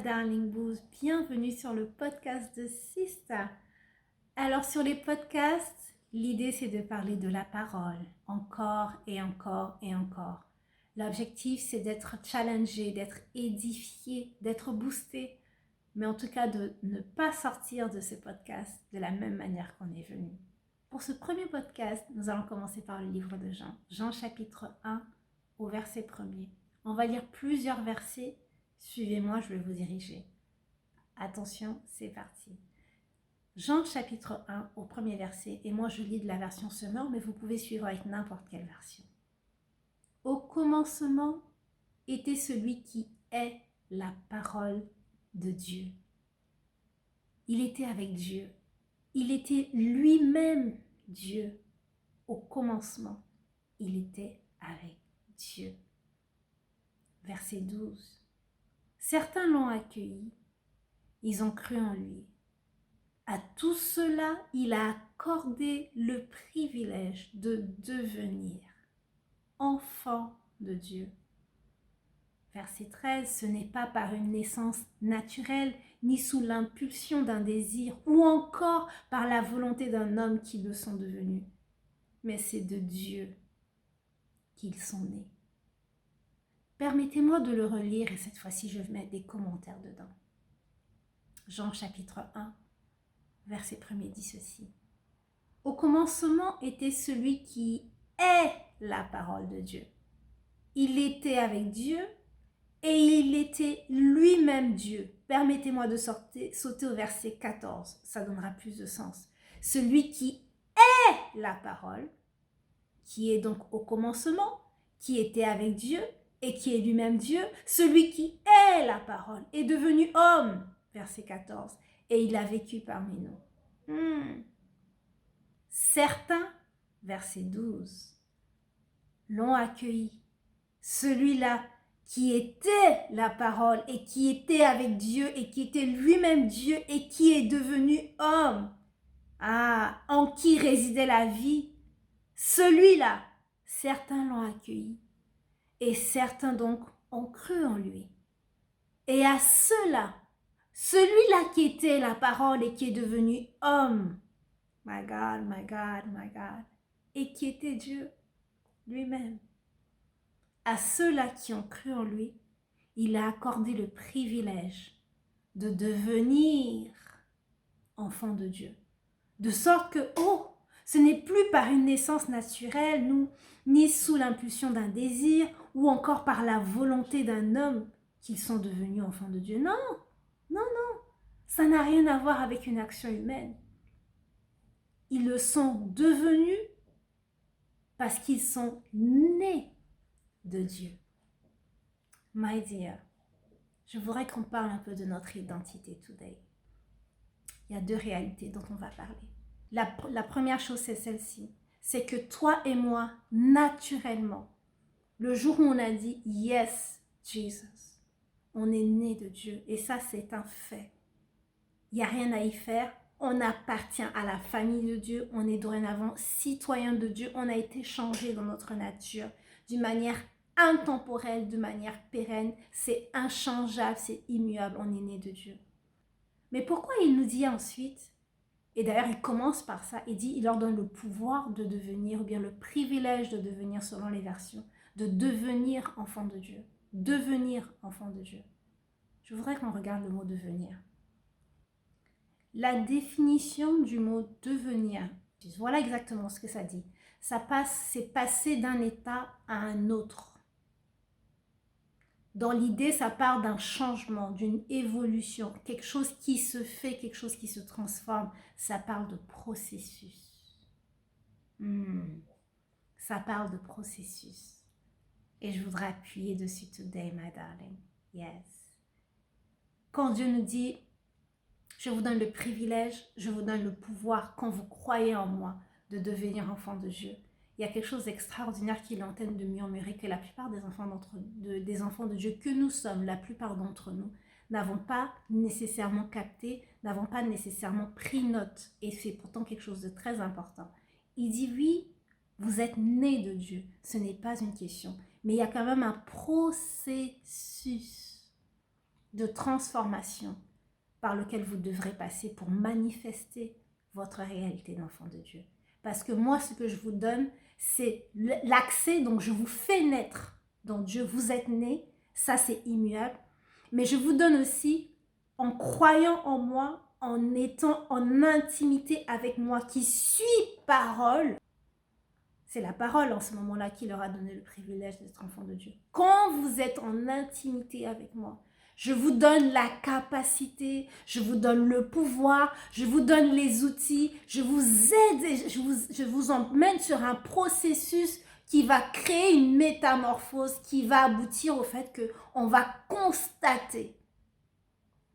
darling booze, bienvenue sur le podcast de Sista. Alors sur les podcasts, l'idée c'est de parler de la parole, encore et encore et encore. L'objectif c'est d'être challengé, d'être édifié, d'être boosté, mais en tout cas de ne pas sortir de ce podcast de la même manière qu'on est venu. Pour ce premier podcast, nous allons commencer par le livre de Jean, Jean chapitre 1 au verset 1er. On va lire plusieurs versets. Suivez-moi, je vais vous diriger. Attention, c'est parti. Jean chapitre 1 au premier verset, et moi je lis de la version Semeur, mais vous pouvez suivre avec n'importe quelle version. Au commencement était celui qui est la parole de Dieu. Il était avec Dieu. Il était lui-même Dieu. Au commencement, il était avec Dieu. Verset 12. Certains l'ont accueilli, ils ont cru en lui. À tout cela, il a accordé le privilège de devenir enfant de Dieu. Verset 13, ce n'est pas par une naissance naturelle, ni sous l'impulsion d'un désir, ou encore par la volonté d'un homme qu'ils le sont devenus, mais c'est de Dieu qu'ils sont nés. Permettez-moi de le relire et cette fois-ci je vais mettre des commentaires dedans. Jean chapitre 1, verset 1er dit ceci. Au commencement était celui qui est la parole de Dieu. Il était avec Dieu et il était lui-même Dieu. Permettez-moi de sauter au verset 14, ça donnera plus de sens. Celui qui est la parole, qui est donc au commencement, qui était avec Dieu et qui est lui-même Dieu, celui qui est la parole est devenu homme, verset 14, et il a vécu parmi nous. Certains, verset 12, l'ont accueilli. Celui-là qui était la parole et qui était avec Dieu et qui était lui-même Dieu et qui est devenu homme, en qui résidait la vie, celui-là, certains l'ont accueilli et certains donc ont cru en lui. Et à ceux-là, celui-là qui était la parole et qui est devenu homme, my God, my God, my God, et qui était Dieu lui-même. À ceux-là qui ont cru en lui, il a accordé le privilège de devenir enfant de Dieu. De sorte que, ce n'est plus par une naissance naturelle, ni sous l'impulsion d'un désir, ou encore par la volonté d'un homme qu'ils sont devenus enfants de Dieu. Non, non, non, ça n'a rien à voir avec une action humaine. Ils le sont devenus parce qu'ils sont nés de Dieu. My dear, je voudrais qu'on parle un peu de notre identité today. Il y a deux réalités dont on va parler. La première chose, c'est celle-ci. C'est que toi et moi, naturellement, le jour où on a dit « Yes, Jesus », on est né de Dieu. Et ça, c'est un fait. Il n'y a rien à y faire. On appartient à la famille de Dieu. On est dorénavant citoyen de Dieu. On a été changé dans notre nature d'une manière intemporelle, de manière pérenne. C'est inchangeable, c'est immuable. On est né de Dieu. Mais pourquoi il nous dit ensuite, et d'ailleurs il commence par ça, il leur donne le pouvoir de devenir, ou bien le privilège de devenir, selon les versions, de devenir enfant de Dieu. Devenir enfant de Dieu. Je voudrais qu'on regarde le mot devenir. La définition du mot devenir, voilà exactement ce que ça dit. C'est passer d'un état à un autre. Dans l'idée, ça part d'un changement, d'une évolution, quelque chose qui se fait, quelque chose qui se transforme. Ça parle de processus. Ça parle de processus. Et je voudrais appuyer dessus today, my darling. Yes. Quand Dieu nous dit, je vous donne le privilège, je vous donne le pouvoir, quand vous croyez en moi, de devenir enfant de Dieu. Il y a quelque chose d'extraordinaire qu'il est en train de murmurer, que la plupart des enfants de Dieu que nous sommes, la plupart d'entre nous, n'avons pas nécessairement capté, n'avons pas nécessairement pris note. Et c'est pourtant quelque chose de très important. Il dit, oui, vous êtes nés de Dieu, ce n'est pas une question. Mais il y a quand même un processus. de transformation par lequel vous devrez passer pour manifester votre réalité d'enfant de Dieu. Parce que moi, ce que je vous donne, c'est l'accès, donc je vous fais naître dans Dieu. Vous êtes nés, ça c'est immuable. Mais je vous donne aussi, en croyant en moi, en étant en intimité avec moi, qui suis parole. C'est la parole en ce moment-là qui leur a donné le privilège d'être enfants de Dieu. Quand vous êtes en intimité avec moi, je vous donne la capacité, je vous donne le pouvoir, je vous donne les outils, je vous aide, et je vous emmène sur un processus qui va créer une métamorphose, qui va aboutir au fait qu'on va constater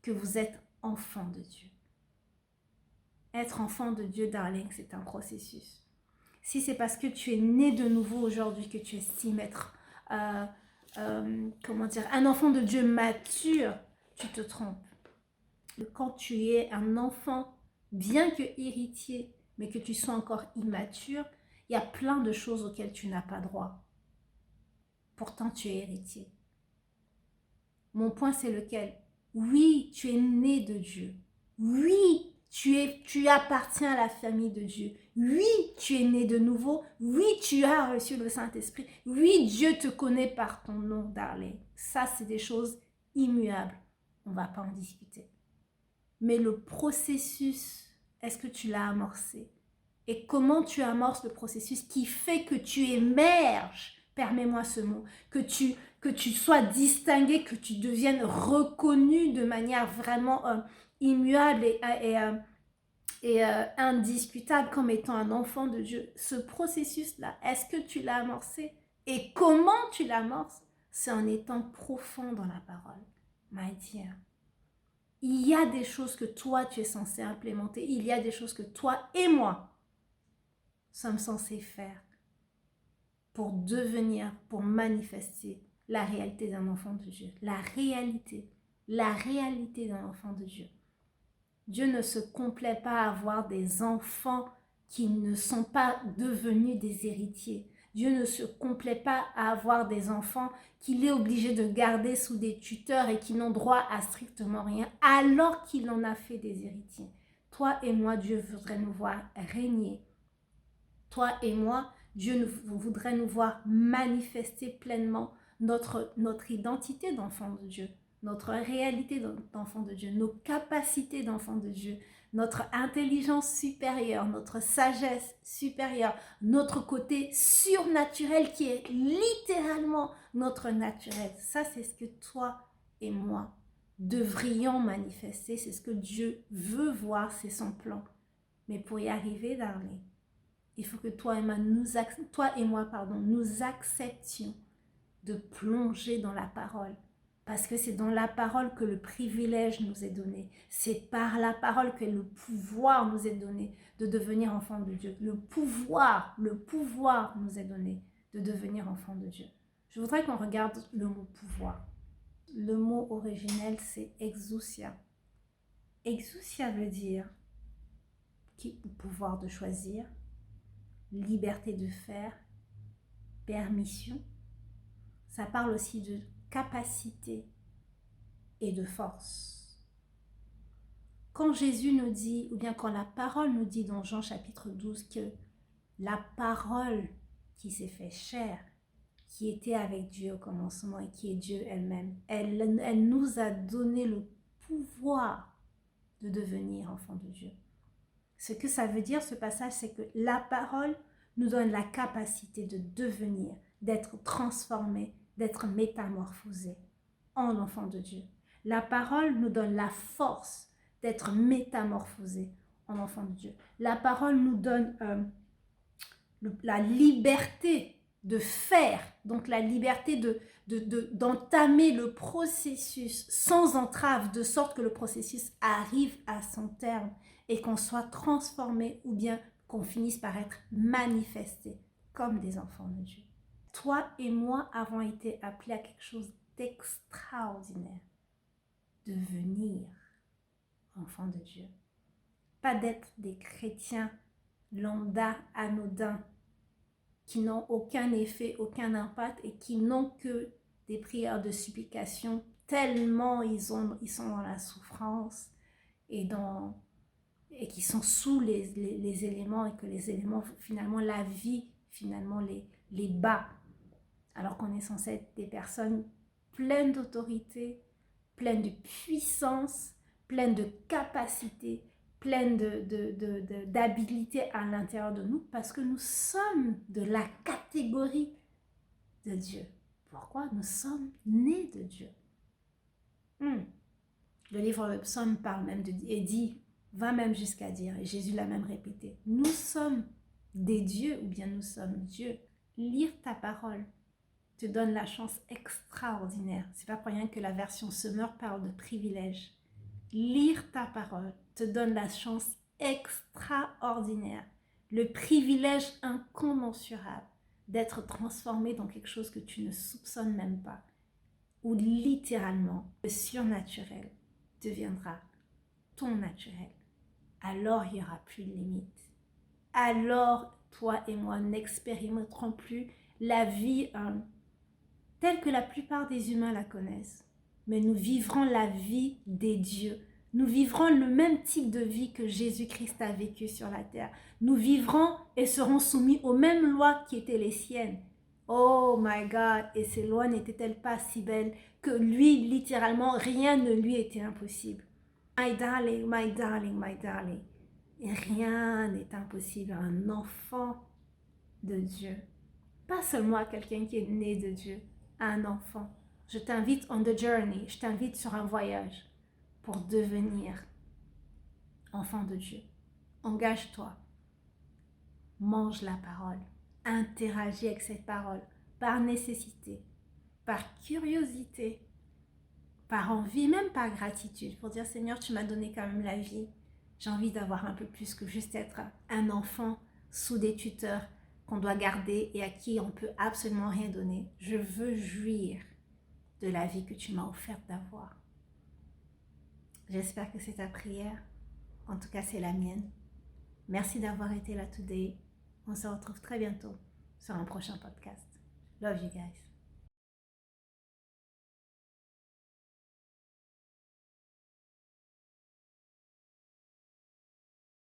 que vous êtes enfant de Dieu. Être enfant de Dieu, darling, c'est un processus. Si c'est parce que tu es né de nouveau aujourd'hui que tu estimes être un enfant de Dieu mature, tu te trompes. Quand tu es un enfant, bien que héritier, mais que tu sois encore immature, il y a plein de choses auxquelles tu n'as pas droit. Pourtant, tu es héritier. Mon point, c'est lequel? Oui, tu es né de Dieu. Oui, tu appartiens à la famille de Dieu. Oui, tu es né de nouveau. Oui, tu as reçu le Saint-Esprit. Oui, Dieu te connaît par ton nom, darling. Ça, c'est des choses immuables. On ne va pas en discuter. Mais le processus, est-ce que tu l'as amorcé? Et comment tu amorces le processus qui fait que tu émerges, permets-moi ce mot, que tu sois distingué, que tu deviennes reconnu de manière vraiment immuable et indiscutable comme étant un enfant de Dieu. Ce processus-là, est-ce que tu l'as amorcé? Et comment tu l'amorces? C'est en étant profond dans la parole. My dear. Il y a des choses que toi, tu es censé implémenter. Il y a des choses que toi et moi sommes censés faire pour devenir, pour manifester la réalité d'un enfant de Dieu. La réalité d'un enfant de Dieu. Dieu ne se complaît pas à avoir des enfants qui ne sont pas devenus des héritiers. Dieu ne se complaît pas à avoir des enfants qu'il est obligé de garder sous des tuteurs et qui n'ont droit à strictement rien, alors qu'il en a fait des héritiers. Toi et moi, Dieu voudrait nous voir régner. Toi et moi, Dieu voudrait nous voir manifester pleinement notre identité d'enfant de Dieu, notre réalité d'enfant de Dieu, nos capacités d'enfant de Dieu, notre intelligence supérieure, notre sagesse supérieure, notre côté surnaturel qui est littéralement notre naturel. Ça, c'est ce que toi et moi devrions manifester. C'est ce que Dieu veut voir, c'est son plan. Mais pour y arriver, darling, il faut que toi et moi, nous acceptions de plonger dans la parole. Parce que c'est dans la parole que le privilège nous est donné. C'est par la parole que le pouvoir nous est donné de devenir enfant de Dieu. Le pouvoir nous est donné de devenir enfant de Dieu. Je voudrais qu'on regarde le mot pouvoir. Le mot originel, c'est exousia. Exousia veut dire pouvoir de choisir, liberté de faire, permission. Ça parle aussi de capacité et de force. Quand Jésus nous dit, ou bien quand la parole nous dit dans Jean chapitre 12 que la parole qui s'est fait chair, qui était avec Dieu au commencement et qui est Dieu elle-même, elle nous a donné le pouvoir de devenir enfant de Dieu. Ce que ça veut dire, ce passage, c'est que la parole nous donne la capacité de devenir, d'être transformé, d'être métamorphosé en enfant de Dieu. La parole nous donne la force d'être métamorphosé en enfant de Dieu. La parole nous donne la liberté de faire, donc la liberté d'entamer le processus sans entrave, de sorte que le processus arrive à son terme et qu'on soit transformé ou bien qu'on finisse par être manifesté comme des enfants de Dieu. Toi et moi avons été appelés à quelque chose d'extraordinaire, devenir enfants de Dieu. Pas d'être des chrétiens lambda, anodins, qui n'ont aucun effet, aucun impact et qui n'ont que des prières de supplication tellement ils sont dans la souffrance et qui sont sous les éléments, et que les éléments, finalement, la vie, finalement, les bat. Alors qu'on est censé être des personnes pleines d'autorité, pleines de puissance, pleines de capacité, pleines d'habilité à l'intérieur de nous, parce que nous sommes de la catégorie de Dieu. Pourquoi? Nous sommes nés de Dieu. Le livre de Psaume parle même va même jusqu'à dire, et Jésus l'a même répété, nous sommes des dieux ou bien nous sommes Dieu. Lire ta parole te donne la chance extraordinaire. C'est pas pour rien que la version Semeur parle de privilège. Lire ta parole te donne la chance extraordinaire, le privilège incommensurable d'être transformé dans quelque chose que tu ne soupçonnes même pas, où littéralement le surnaturel deviendra ton naturel. Alors il n'y aura plus de limites. Alors toi et moi n'expérimenterons plus la vie telle que la plupart des humains la connaissent. Mais nous vivrons la vie des dieux. Nous vivrons le même type de vie que Jésus-Christ a vécu sur la terre. Nous vivrons et serons soumis aux mêmes lois qui étaient les siennes. Oh my God! Et ces lois n'étaient-elles pas si belles que lui, littéralement, rien ne lui était impossible. My darling, my darling, my darling. Et rien n'est impossible à un enfant de Dieu. Pas seulement à quelqu'un qui est né de Dieu, à un enfant. Je t'invite on the journey, je t'invite sur un voyage pour devenir enfant de Dieu. Engage-toi, mange la parole, interagis avec cette parole par nécessité, par curiosité, par envie, même par gratitude, pour dire Seigneur, tu m'as donné quand même la vie. J'ai envie d'avoir un peu plus que juste être un enfant sous des tuteurs qu'on doit garder et à qui on ne peut absolument rien donner. Je veux jouir de la vie que tu m'as offerte d'avoir. J'espère que c'est ta prière. En tout cas, c'est la mienne. Merci d'avoir été là today. On se retrouve très bientôt sur un prochain podcast. Love you guys.